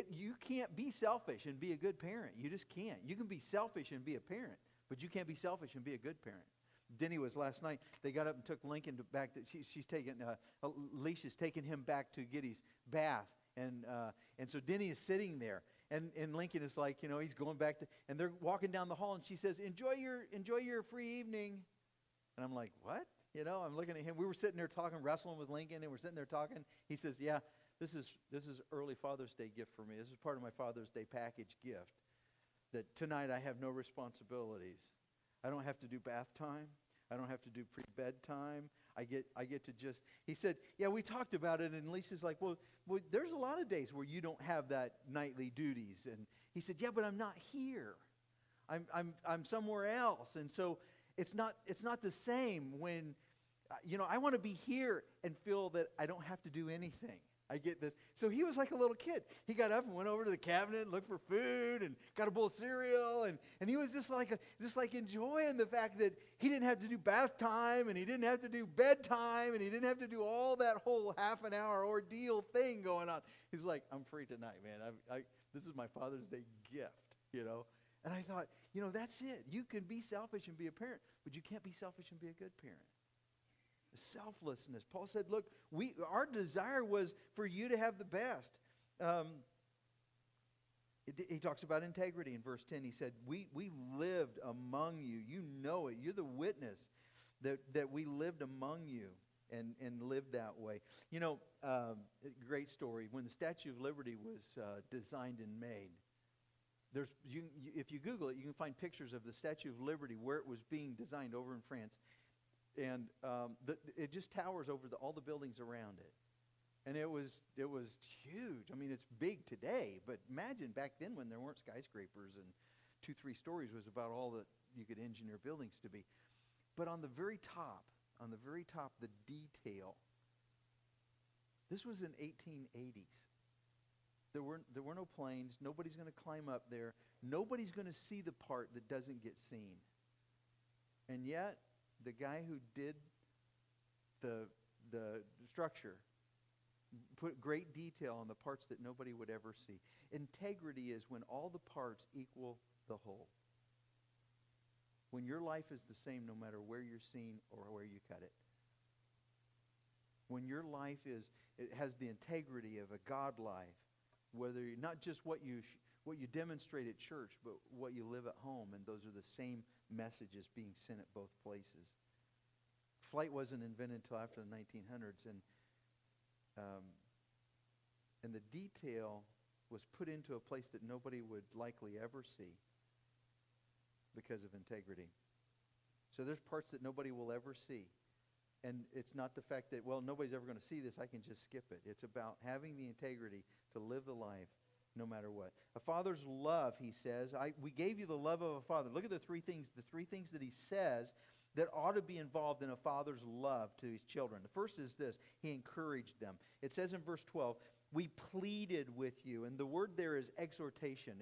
you can't be selfish and be a good parent. You just can't. You can be selfish and be a parent, but you can't be selfish and be a good parent. Denny was last night. They got up and took Lincoln back. She's taking Alicia's taking him back to get his bath, and so Denny is sitting there, and Lincoln is like, he's going back to, and they're walking down the hall, and she says, "Enjoy your free evening," and I'm like, "What?" I'm looking at him. We were sitting there talking, wrestling with Lincoln, and we're sitting there talking. He says, "Yeah, this is early Father's Day gift for me. This is part of my Father's Day package gift. That tonight I have no responsibilities. I don't have to do bath time. I don't have to do pre-bedtime. I get to just," he said, "Yeah, we talked about it." And Lisa's like, well, there's a lot of days where you don't have that nightly duties. And he said, "Yeah, but I'm not here. I'm somewhere else." And so it's not the same when, I want to be here and feel that I don't have to do anything. I get this. So he was like a little kid. He got up and went over to the cabinet and looked for food and got a bowl of cereal, and he was just like enjoying the fact that he didn't have to do bath time, and he didn't have to do bedtime, and he didn't have to do all that whole half an hour ordeal thing going on. He's like, "I'm free tonight, man. This is my Father's Day gift, And I thought, that's it. You can be selfish and be a parent, but you can't be selfish and be a good parent. Selflessness. Paul said, look, our desire was for you to have the best. He talks about integrity in verse 10. He said, we lived among you. You know it. You're the witness that we lived among you and lived that way. Great story. When the Statue of Liberty was designed and made, if you Google it, you can find pictures of the Statue of Liberty where it was being designed over in France. And it just towers over all the buildings around it. And it was huge. I mean, it's big today, but imagine back then when there weren't skyscrapers and 2-3 stories was about all that you could engineer buildings to be. But on the very top, the detail. This was in 1880s. There were no planes. Nobody's going to climb up there. Nobody's going to see the part that doesn't get seen. And yet, the guy who did the structure put great detail on the parts that nobody would ever see. Integrity is when all the parts equal the whole. When your life is the same no matter where you're seen or where you cut it. When your life it has the integrity of a God life, whether not just what you demonstrate at church, but what you live at home, and those are the same messages being sent at both places. Flight wasn't invented until after the 1900s, and the detail was put into a place that nobody would likely ever see because of integrity. So there's parts that nobody will ever see. And it's not the fact that, well, nobody's ever going to see this, I can just skip it. It's about having the integrity to live the life no matter what. A father's love, he says, we gave you the love of a father. Look at the three things that he says that ought to be involved in a father's love to his children. The first is this: he encouraged them. It says in verse 12, we pleaded with you. And the word there is exhortation.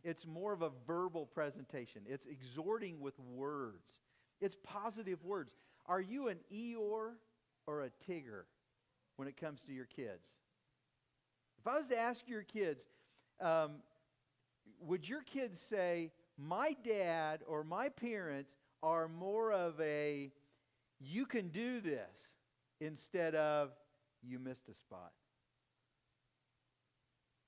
It's more of a verbal presentation. It's exhorting with words. It's positive words. Are you an Eeyore or a Tigger when it comes to your kids? If I was to ask your kids, would your kids say, my dad or my parents are more of a, you can do this, instead of, you missed a spot?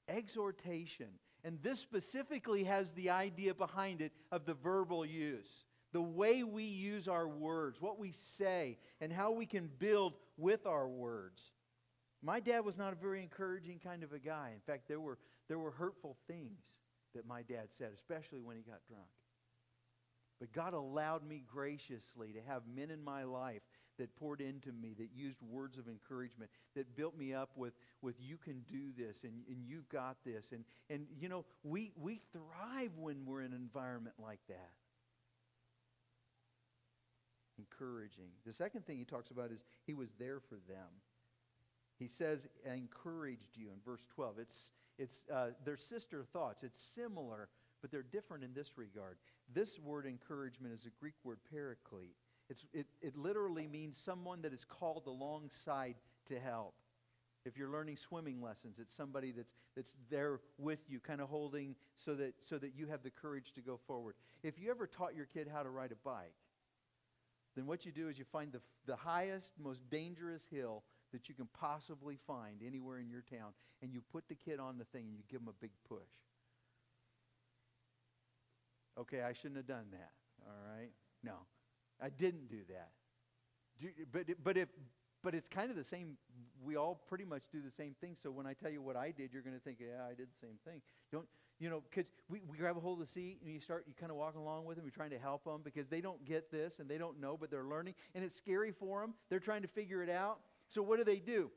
Exhortation. And this specifically has the idea behind it of the verbal use. The way we use our words, what we say, and how we can build with our words. My dad was not a very encouraging kind of a guy. In fact, there were hurtful things that my dad said, especially when he got drunk. But God allowed me graciously to have men in my life that poured into me, that used words of encouragement, that built me up with you can do this, and you've got this. And you know, we thrive when we're in an environment like that. Encouraging. The second thing he talks about is he was there for them. He says, I encouraged you in verse 12. It's their sister thoughts. It's similar, but they're different in this regard. This word encouragement is a Greek word paraclete. It literally means someone that is called alongside to help. If you're learning swimming lessons, it's somebody that's there with you, kind of holding so that you have the courage to go forward. If you ever taught your kid how to ride a bike, then what you do is you find the highest, most dangerous hill that you can possibly find anywhere in your town, and you put the kid on the thing and you give him a big push. Okay, I shouldn't have done that, all right? No, I didn't do that. But it's kind of the same. We all pretty much do the same thing. So when I tell you what I did, you're going to think, yeah, I did the same thing. Because we grab a hold of the seat and you kind of walking along with them. You're trying to help them because they don't get this and they don't know, but they're learning. And it's scary for them. They're trying to figure it out. So what do?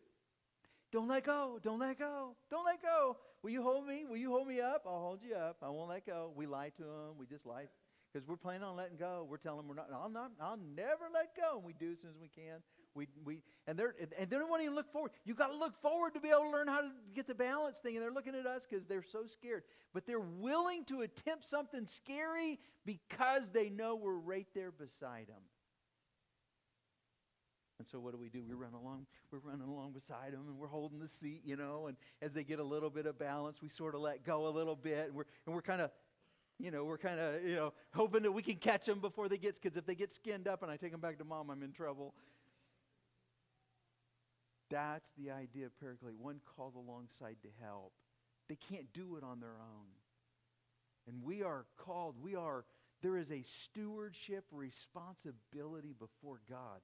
Don't let go. Don't let go. Don't let go. Will you hold me? Will you hold me up? I'll hold you up. I won't let go. We lie to them. We just lie. Because we're planning on letting go. We're telling them I'll never let go. And we do as soon as we can. And they don't want to even look forward. You've got to look forward to be able to learn how to get the balance thing. And they're looking at us because they're so scared. But they're willing to attempt something scary because they know we're right there beside them. And so what do? We're running along beside them, and we're holding the seat, and as they get a little bit of balance, we sort of let go a little bit, and we're kind of hoping that we can catch them before they get, because if they get skinned up and I take them back to mom, I'm in trouble. That's the idea of paraclete, one called alongside to help. They can't do it on their own. And we are called, there is a stewardship responsibility before God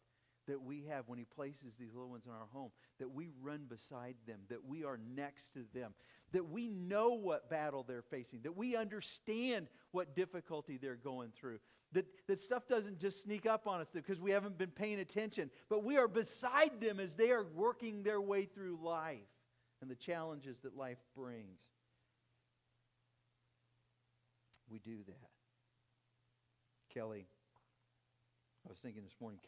that we have when he places these little ones in our home, that we run beside them, that we are next to them, that we know what battle they're facing, that we understand what difficulty they're going through, that stuff doesn't just sneak up on us because we haven't been paying attention, but we are beside them as they are working their way through life and the challenges that life brings. We do that. Kelly, I was thinking this morning,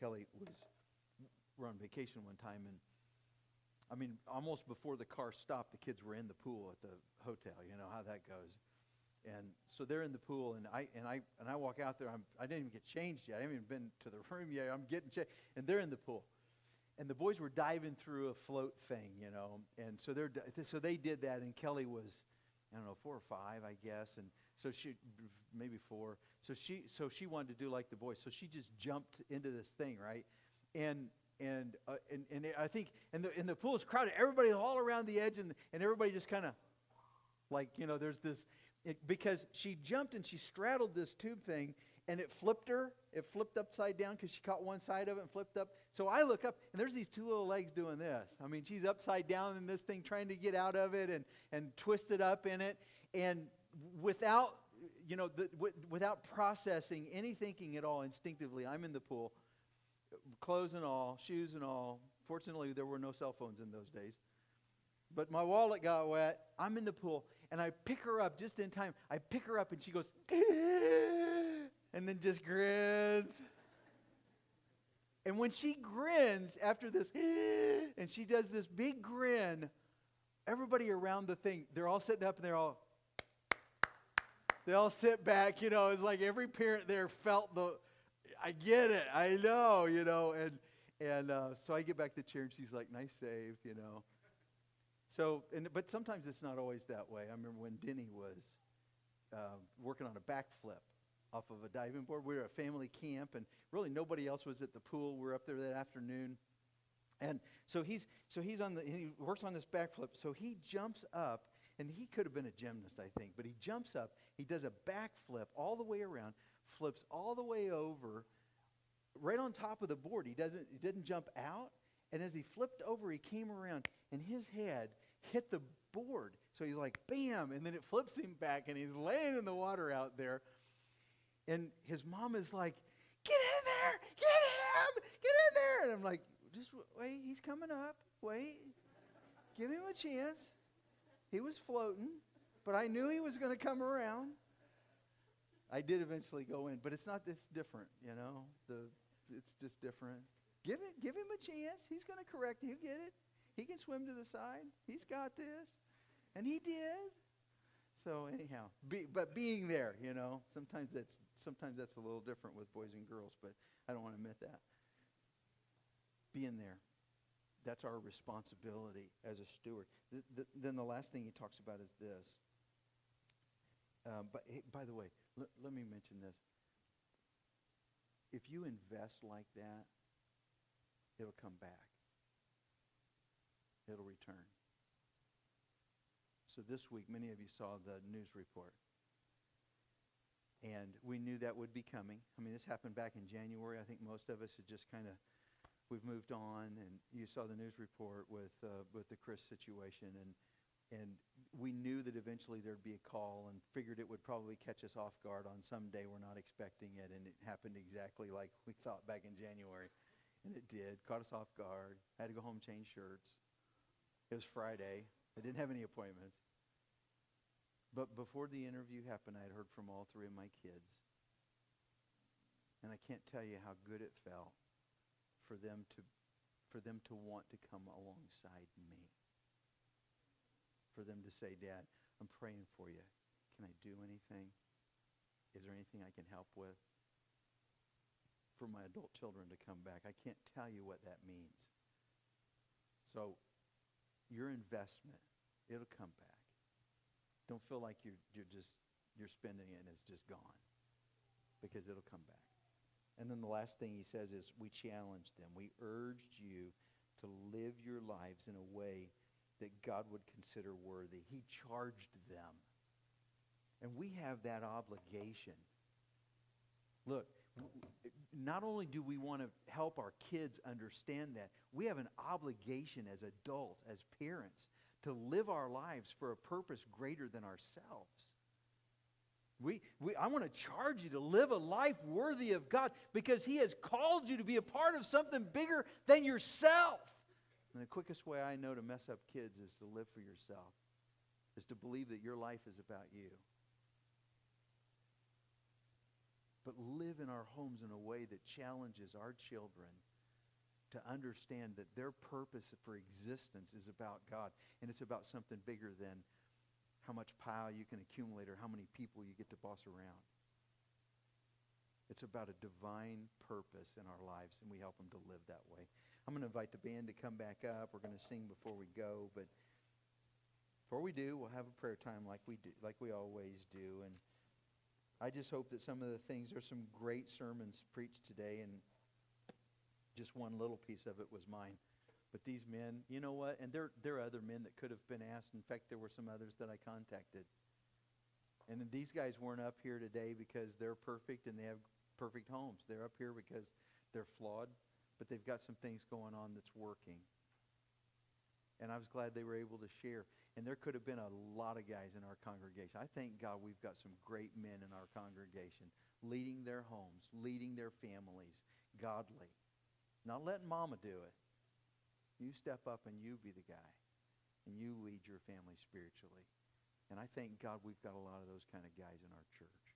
we're on vacation one time, and almost before the car stopped, the kids were in the pool at the hotel. You know how that goes. And so they're in the pool, and I walk out there. I didn't even get changed yet. I haven't even been to the room yet. I'm getting changed, and they're in the pool. And the boys were diving through a float thing, and so they did that. And Kelly was, 4 or 5, I guess, and so she maybe 4. So she wanted to do like the boys. So she just jumped into this thing, right? And I think, and the pool is crowded. Everybody's all around the edge, and everybody just kind of, there's this, because she jumped and she straddled this tube thing, and it flipped her. It flipped upside down because she caught one side of it and flipped up. So I look up, and there's these 2 little legs doing this. She's upside down in this thing trying to get out of it and twisted up in it. And without, without processing any thinking at all, instinctively, I'm in the pool, clothes and all, shoes and all. Fortunately, there were no cell phones in those days. But my wallet got wet. I'm in the pool, and I pick her up just in time. I pick her up, and she goes, and then just grins. And when she grins after this, and she does this big grin, everybody around the thing, they're all sitting up, and they all sit back. It's like every parent there felt I get it, I know, and so I get back to the chair, and she's like, nice save, So, but sometimes it's not always that way. I remember when Denny was working on a backflip off of a diving board. We were at a family camp, and really nobody else was at the pool. We were up there that afternoon, and so he works on this backflip. So he jumps up, and he could have been a gymnast, I think, but he jumps up. He does a backflip all the way around, flips all the way over, right on top of the board. He didn't jump out, and as he flipped over, he came around, and his head hit the board. So he's like, bam, and then it flips him back, and he's laying in the water out there. And his mom is like, get in there, get him, get in there. And I'm like, just wait, he's coming up, wait. Give him a chance. He was floating, but I knew he was going to come around. I did eventually go in, but it's different, you know. It's just different. Give him a chance. He's going to correct you. He'll get it. He can swim to the side. He's got this. And he did. So anyhow, but being there, you know, sometimes that's a little different with boys and girls, but I don't want to admit that. Being there. That's our responsibility as a steward. Then the last thing he talks about is this. But hey, by the way, let me mention this. If you invest like that, it'll come back. It'll return. So this week, many of you saw the news report. And we knew that would be coming. I mean, this happened back in January. I think most of us had just kind of, we've moved on. And you saw the news report with the Chris situation. And we knew that eventually there'd be a call and figured it would probably catch us off guard on some day we're not expecting it. And it happened exactly like we thought back in January. And it did. Caught us off guard. I had to go home, change shirts. It was Friday. I didn't have any appointments. But before the interview happened, I had heard from all three of my kids. And I can't tell you how good it felt for them to want to come alongside me. For them to say, Dad, I'm praying for you. Can I do anything? Is there anything I can help with? For my adult children to come back. I can't tell you what that means. So your investment, it'll come back. Don't feel like you're spending it and it's just gone, because it'll come back. And then the last thing he says is, we challenged them. We urged you to live your lives in a way that God would consider worthy. He charged them. And we have that obligation. Look, not only do we want to help our kids understand that, we have an obligation as adults, as parents, to live our lives for a purpose greater than ourselves. I want to charge you to live a life worthy of God, because He has called you to be a part of something bigger than yourself. And the quickest way I know to mess up kids is to live for yourself, is to believe that your life is about you. But live in our homes in a way that challenges our children to understand that their purpose for existence is about God, and it's about something bigger than how much power you can accumulate or how many people you get to boss around. It's about a divine purpose in our lives, and we help them to live that way. I'm going to invite the band to come back up. We're going to sing before we go, but before we do, we'll have a prayer time like we always do. And I just hope that some of the things, there's some great sermons preached today, and just one little piece of it was mine. But these men, you know what? And there are other men that could have been asked. In fact, there were some others that I contacted. And these guys weren't up here today because they're perfect and they have perfect homes. They're up here because they're flawed, but they've got some things going on that's working. And I was glad they were able to share. And there could have been a lot of guys in our congregation. I thank God we've got some great men in our congregation, leading their homes, leading their families, godly. Not letting mama do it. You step up and you be the guy. And you lead your family spiritually. And I thank God we've got a lot of those kind of guys in our church.